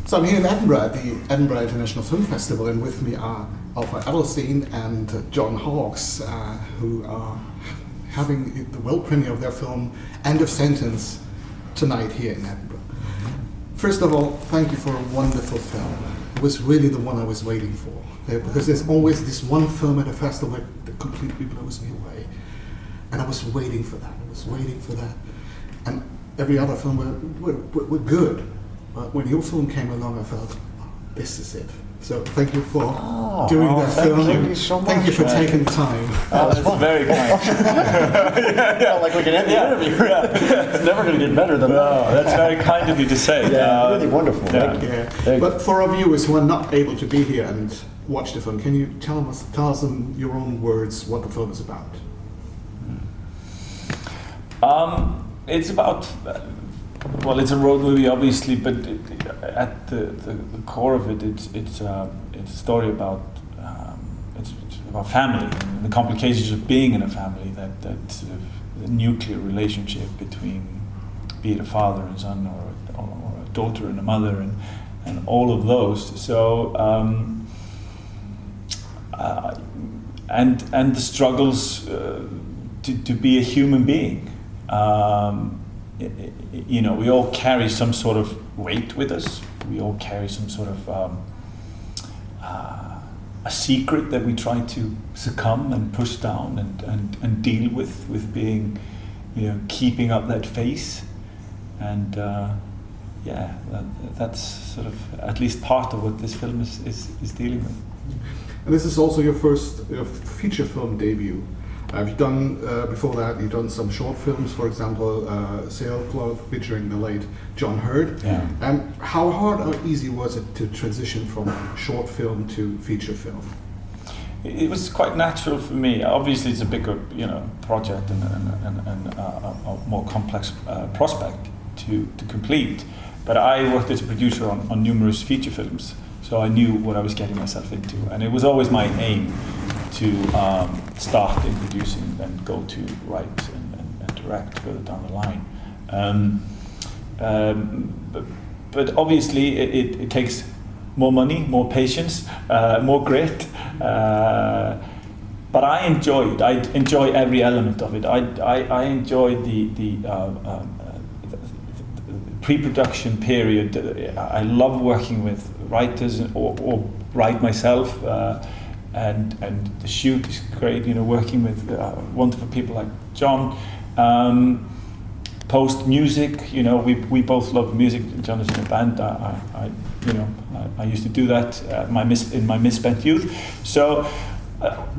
So I'm here in Edinburgh at the Edinburgh International Film Festival, and with me are Elfar Adelsteins and John Hawkes, who are having the world premiere of their film End of Sentence tonight here in Edinburgh. First of all, thank you for a wonderful film. It was really the one I was waiting for, because there's always this one film at a festival that completely blows me away. And I was waiting for that, And every other film were good. But when your film came along, I felt, oh, this is it. So thank you for doing that film. Thank you so much. Thank you for taking the time. Oh, that's very kind. yeah, like we can end the interview. Yeah. It's never going to get better than that. That's very kind of you to say. Yeah, really wonderful. Yeah. Yeah. But for our viewers who are not able to be here and watch the film, can you tell us in your own words what the film is about? It's about, well, it's a road movie, obviously, but at the core of it, it's a story about it's about family and the complications of being in a family. That sort of the nuclear relationship between, be it a father and son, or a daughter and a mother, and all of those. So and the struggles to be a human being. You know, we all carry some sort of weight with us. We all carry some sort of a secret that we try to succumb and push down and deal with being, you know, keeping up that face. And yeah, that's sort of at least part of what this film is dealing with. And this is also your first feature film debut. You've done, before that, you've done some short films, for example, Sailcloth, featuring the late John Hurt. Yeah. How hard or easy was it to transition from short film to feature film? It was quite natural for me. Obviously, it's a bigger, you know, project and a more complex prospect to complete. But I worked as a producer on numerous feature films, so I knew what I was getting myself into, and it was always my aim to start in producing, then go to write and direct further down the line. But obviously it takes more money, more patience, more grit. But I enjoy it. I enjoy every element of it. I enjoy the pre-production period. I love working with writers or write myself. And the shoot is great, you know, working with wonderful people like John. Post music, you know, we both love music. John is in a band. I used to do that in my misspent youth. So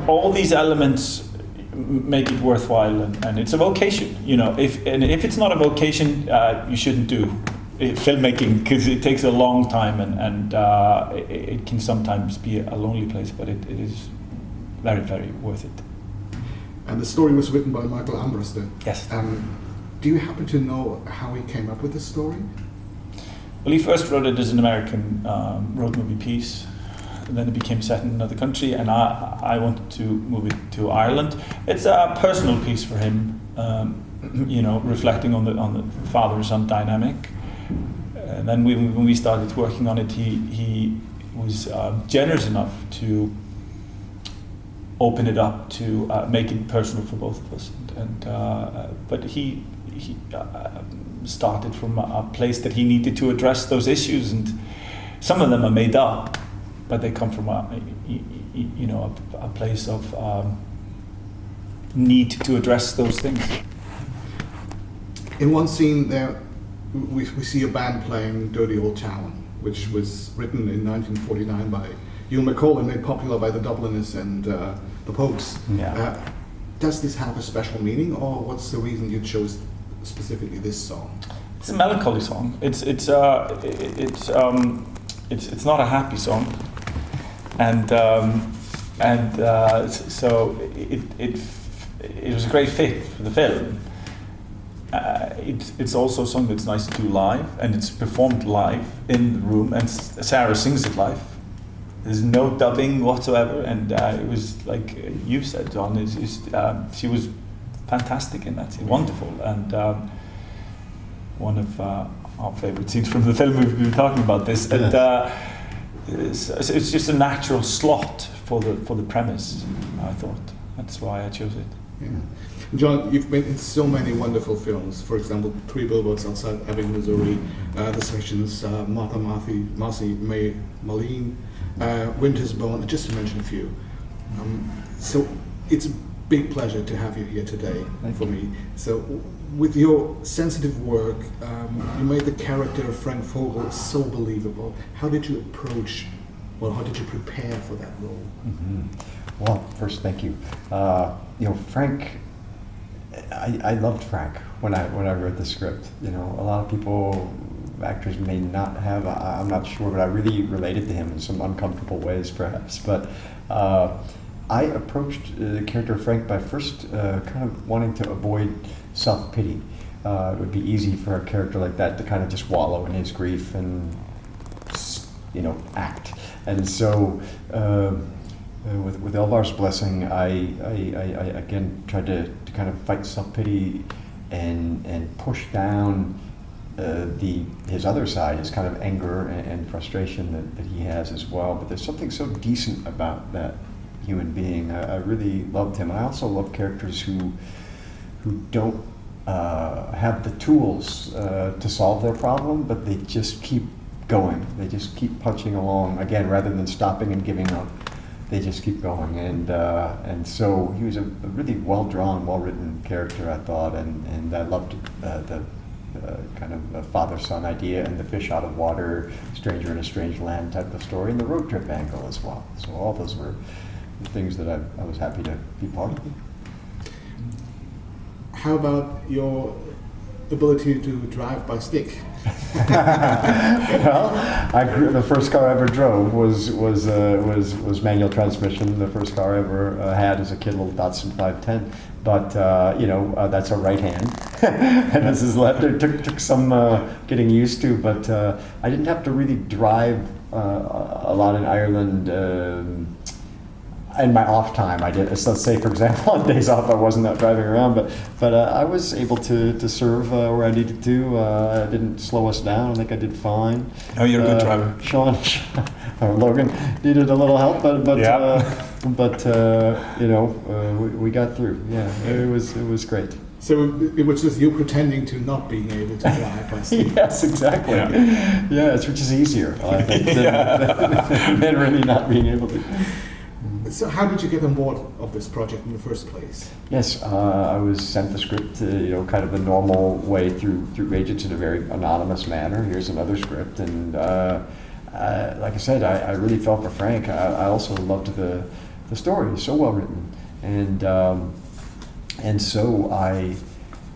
all these elements make it worthwhile, and it's a vocation. You know, if it's not a vocation, you shouldn't do filmmaking, because it takes a long time, and it can sometimes be a lonely place, but it is very, very worth it. And the story was written by Michael Ambrose. Yes. Do you happen to know how he came up with the story? Well, he first wrote it as an American road movie piece, and then it became set in another country, and I wanted to move it to Ireland. It's a personal piece for him, you know, reflecting on the father-son dynamic. And then when we started working on it, he was generous enough to open it up to make it personal for both of us. But he started from a place that he needed to address those issues, and some of them are made up, but they come from a place of need to address those things. In one scene there, we see a band playing Dirty Old Town, which was written in 1949 by Ewan MacColl and made popular by the Dubliners and the Pogues. Yeah. Does this have a special meaning, or what's the reason you chose specifically this song? It's a melancholy song. It's not a happy song, so it was a great fit for the film. It's also a song that's nice to do live, and it's performed live in the room, and Sarah sings it live. There's no dubbing whatsoever, and it was like you said, John. She was fantastic in that scene, wonderful, and one of our favorite scenes from the film. We've been talking about this, and it's just a natural slot for the premise. I thought that's why I chose it. Yeah. John, you've been in so many wonderful films. For example, 3 Billboards Outside Ebbing, Missouri, The Sessions, Marcy May Marlene, Winter's Bone, just to mention a few. So it's a big pleasure to have you here today for me. So with your sensitive work, you made the character of Frank Vogel so believable. How did you approach, well, how did you prepare for that role? Well, first, thank you. Frank, I loved Frank when I read the script. A lot of people, actors may not have, I'm not sure, but I really related to him in some uncomfortable ways, perhaps. But I approached the character of Frank by first kind of wanting to avoid self-pity. It would be easy for a character like that to kind of just wallow in his grief and, act. And so, with Elfar's blessing, I again tried to kind of fight self-pity and push down his other side, his kind of anger and frustration that he has as well. But there's something so decent about that human being. I really loved him. I also love characters who don't have the tools to solve their problem, but they just keep going. They just keep punching along, again, rather than stopping and giving up. They just keep going, and so he was a really well-drawn, well-written character, I thought, and I loved the kind of father-son idea and the fish out of water, stranger in a strange land type of story, and the road trip angle as well. So all those were things that I was happy to be part of. How about your ability to drive by stick? Well, the first car I ever drove was manual transmission. The first car I ever had as a kid, a little Datsun 510. But that's a right hand, and this is left. It took some getting used to, but I didn't have to really drive a lot in Ireland. In my off time, I did. So let's say, for example, on days off, I wasn't out driving around, but I was able to serve where I needed to. I didn't slow us down. I think I did fine. Oh, you're a good driver. Sean or Logan needed a little help, but yeah. We got through. Yeah, it was great. So it was just you pretending to not being able to drive by stick. Yes, exactly. Yeah, it's which is easier, I think, than really not being able to. So how did you get on board of this project in the first place? Yes, I was sent the script, kind of the normal way through agents in a very anonymous manner. Here's another script, and like I said, I really felt for Frank. I also loved the story, so well written, and so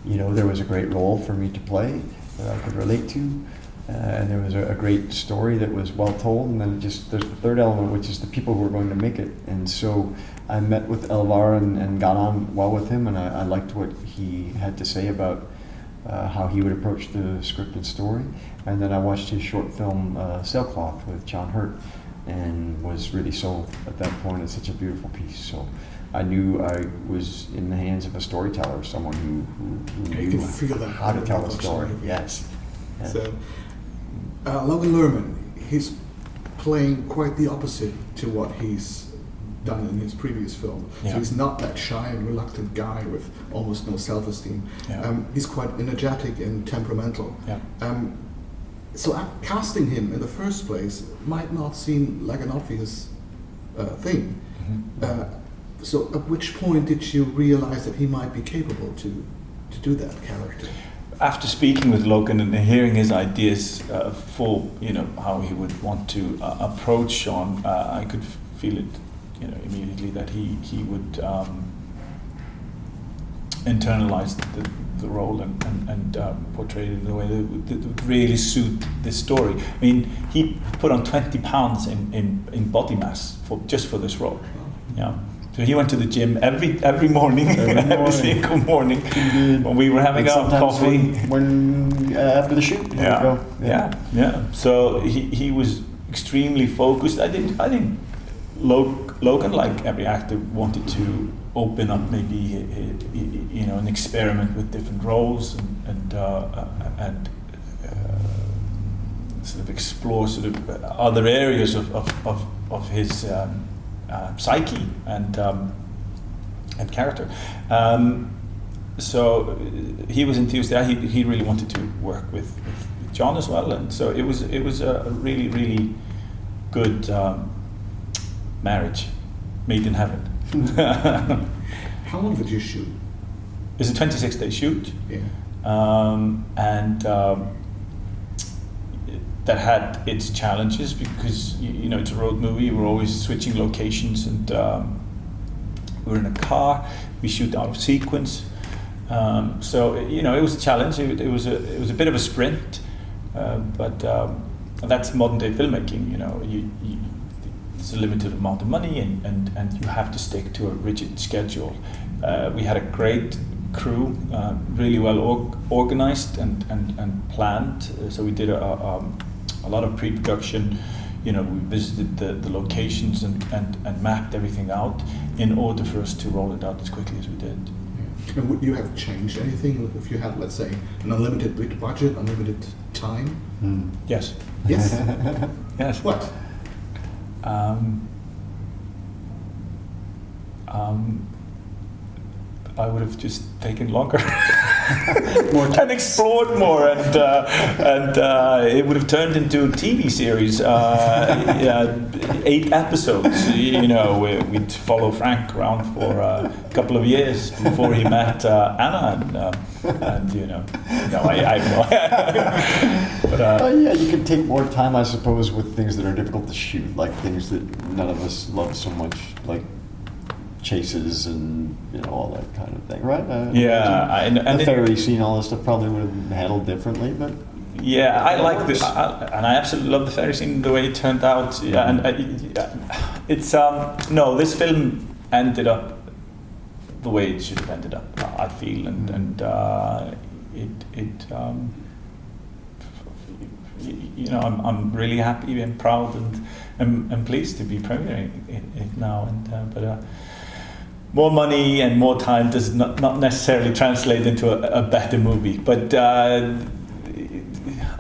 there was a great role for me to play that I could relate to. And there was a great story that was well told, and then there's the third element, which is the people who are going to make it. And so I met with Elfar and got on well with him, and I liked what he had to say about how he would approach the script and story. And then I watched his short film Sailcloth with John Hurt, and was really sold at that point. It's such a beautiful piece. So I knew I was in the hands of a storyteller, someone who knew how to tell a story. Yes. So. Logan Lerman, he's playing quite the opposite to what he's done in his previous film. Yeah. So he's not that shy and reluctant guy with almost no self-esteem. Yeah. He's quite energetic and temperamental. Yeah. So casting him in the first place might not seem like an obvious thing. Mm-hmm. So at which point did you realize that he might be capable to do that character? After speaking with Logan and hearing his ideas for how he would want to approach Sean, I could feel it immediately that he would internalize the role and portray it in a way that would really suit this story. I mean, he put on 20 pounds in body mass just for this role. Yeah. So he went to the gym every morning, every single morning, when we were having our coffee. When after the shoot. Yeah. So he was extremely focused. I think Logan, like every actor, wanted to open up maybe an experiment with different roles and sort of explore sort of other areas of his psyche and character. So he was enthused. He really wanted to work with John as well, and so it was a really good marriage made in heaven. How long did you shoot? It's a 26-day shoot. Yeah. And that had its challenges because you know it's a road movie. We're always switching locations, and we were in a car. We shoot out of sequence, so you know it was a challenge. It was a bit of a sprint, but that's modern day filmmaking. You know, there's a limited amount of money, and you have to stick to a rigid schedule. We had a great crew, really well organized and planned. So we did a lot of pre-production. You know, we visited the locations and mapped everything out in order for us to roll it out as quickly as we did. Yeah. And would you have changed anything if you had, let's say, an unlimited budget, unlimited time? Yes. Yes. Yes. What? I would have just taken longer and explored more, and it would have turned into a TV series, 8 episodes. You know, we'd follow Frank around for a couple of years before he met Anna, and you know, no, I have no. But, yeah, you can take more time, I suppose, with things that are difficult to shoot, like things that none of us love so much, like chases and you know all that kind of thing, right? And the ferry scene, all this stuff probably would have been handled differently, but yeah, I like this, and I absolutely love the ferry scene, the way it turned out. Yeah, and it's no, this film ended up the way it should have ended up, I feel, and you know, I'm really happy and proud and pleased to be premiering it now, and but. More money and more time does not necessarily translate into a better movie, but a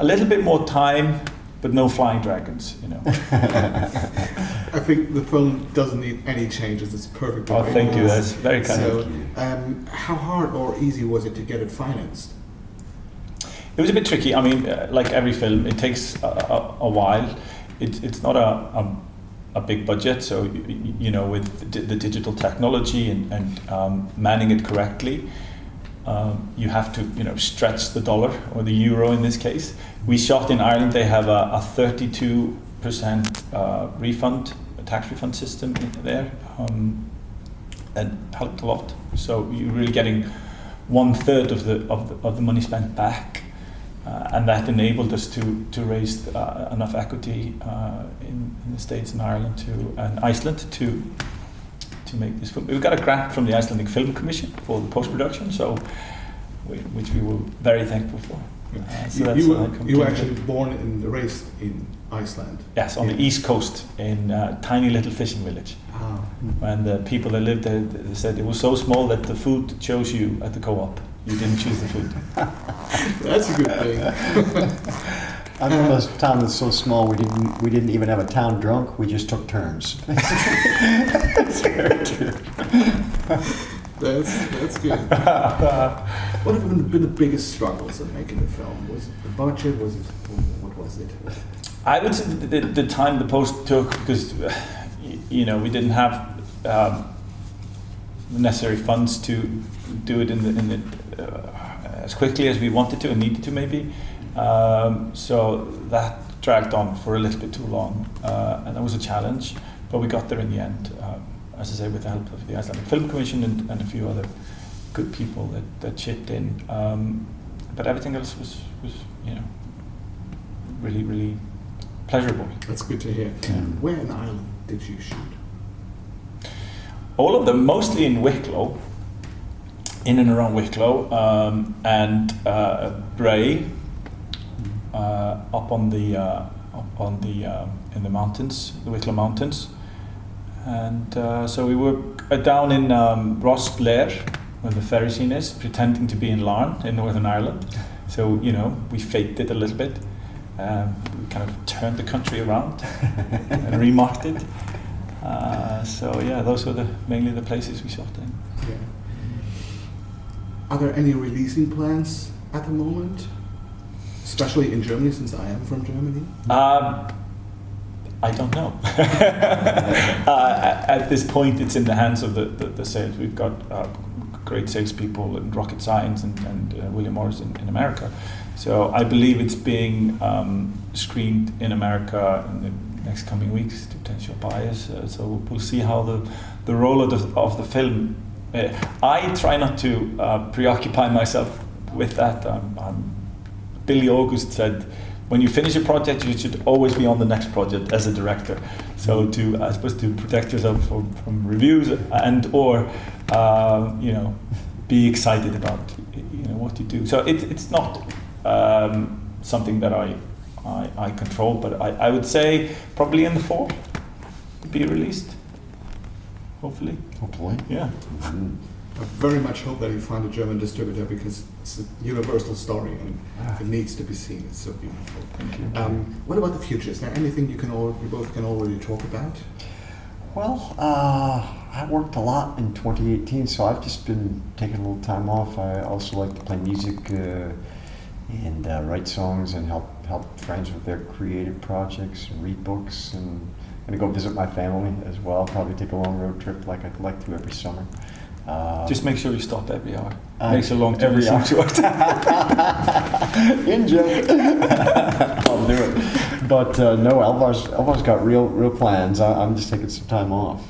little bit more time, but no flying dragons, you know. I think the film doesn't need any changes. It's perfect. Oh, thank you. That's very kind So, of you. How hard or easy was it to get it financed? It was a bit tricky. I mean, like every film, it takes a while. It's not a big budget, so you know, with the digital technology and manning it correctly, you have to, you know, stretch the dollar or the euro in this case. We shot in Ireland. They have a 32% refund, a tax refund system there, and helped a lot. So you're really getting 1/3 of the money spent back. And that enabled us to raise enough equity in the States and Ireland and Iceland to make this film. We got a grant from the Icelandic Film Commission for the post-production, so which we were very thankful for. So that's you were actually born and raised in Iceland? Yes, on the east coast in a tiny little fishing village. Ah. And the people that lived there, they said it was so small that the food chose you at the co-op. You didn't choose the food. That's a good thing. I'm from a town that's so small we didn't even have a town drunk. We just took turns. That's very true. That's good. What have been the biggest struggles in making the film? Was it the budget? What was it? I would say the time the post took, because you know, we didn't have the necessary funds to do it in the as quickly as we wanted to and needed to, maybe. So that dragged on for a little bit too long, and that was a challenge. But we got there in the end, as I say, with the help of the Icelandic Film Commission and a few other good people that chipped in. But everything else was you know, really pleasurable. That's good to hear. Yeah. Where in Ireland did you shoot? All of them, mostly in Wicklow, in and around Wicklow, and Bray, up on the in the mountains, the Wicklow Mountains, and so we were down in Rosslare, where the ferry scene is, pretending to be in Larne in Northern Ireland. So you know, we faked it a little bit, We kind of turned the country around and remarked it. So yeah, those were mainly the places we shot in. Yeah. Are there any releasing plans at the moment? Especially in Germany, since I am from Germany? I don't know. At this point, it's in the hands of the sales. We've got great salespeople in Rocket Science and William Morris in America. So I believe it's being screened in America in the next coming weeks to potential buyers. So we'll see how the role of the film. I try not to preoccupy myself with that. Billy August said, when you finish a project, you should always be on the next project as a director. So I suppose to protect yourself from reviews and or be excited about what you do. So it's not something that I control, but I would say probably in the fall to be released. Hopefully. Yeah. Mm-hmm. I very much hope that you find a German distributor, because it's a universal story and it needs to be seen. It's so beautiful. Thank you. What about the future? Is there anything you both can already talk about? Well, I worked a lot in 2018, so I've just been taking a little time off. I also like to play music and write songs and help friends with their creative projects and read books. And I'm going to go visit my family as well. Probably take a long road trip like I like to every summer. Just make sure you stop every hour. Makes a long time. Every hour. In joke. I'll do it. But no, Elfar's got real plans. I'm just taking some time off.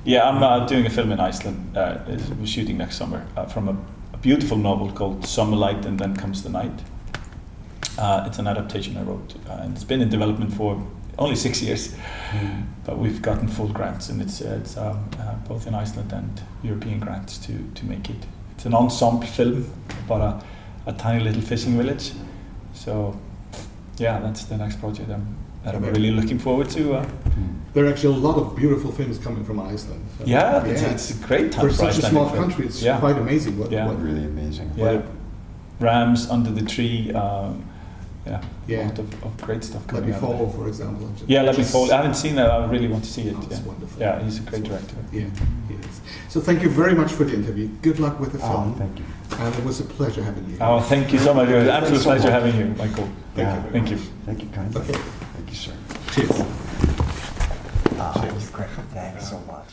Yeah, I'm doing a film in Iceland. We're shooting next summer from a beautiful novel called Summerlight and Then Comes the Night. It's an adaptation I wrote, and it's been in development for only 6 years, but we've gotten full grants, and it's both in Iceland and European grants to make it. It's an ensemble film about a tiny little fishing village. So yeah, that's the next project that I'm really looking forward to. There are actually a lot of beautiful films coming from Iceland. So it's a great time for such a small film. country. It's quite amazing. What Really amazing. Yeah, Rams Under the Tree. A lot of great stuff Let coming Me out Fall, of it. for example. Let Me Fall. I haven't seen that. I really want to see it. Oh, it's wonderful. Yeah, he's a great director. Yeah, he is. So thank you very much for the interview. Good luck with the film. Thank you. And it was a pleasure having you. Oh, thank you so much. It was an absolute so pleasure much. having you, Michael. Thank you. Thank you kindly. Okay. Thank you, sir. Cheers. Great. Thanks so much.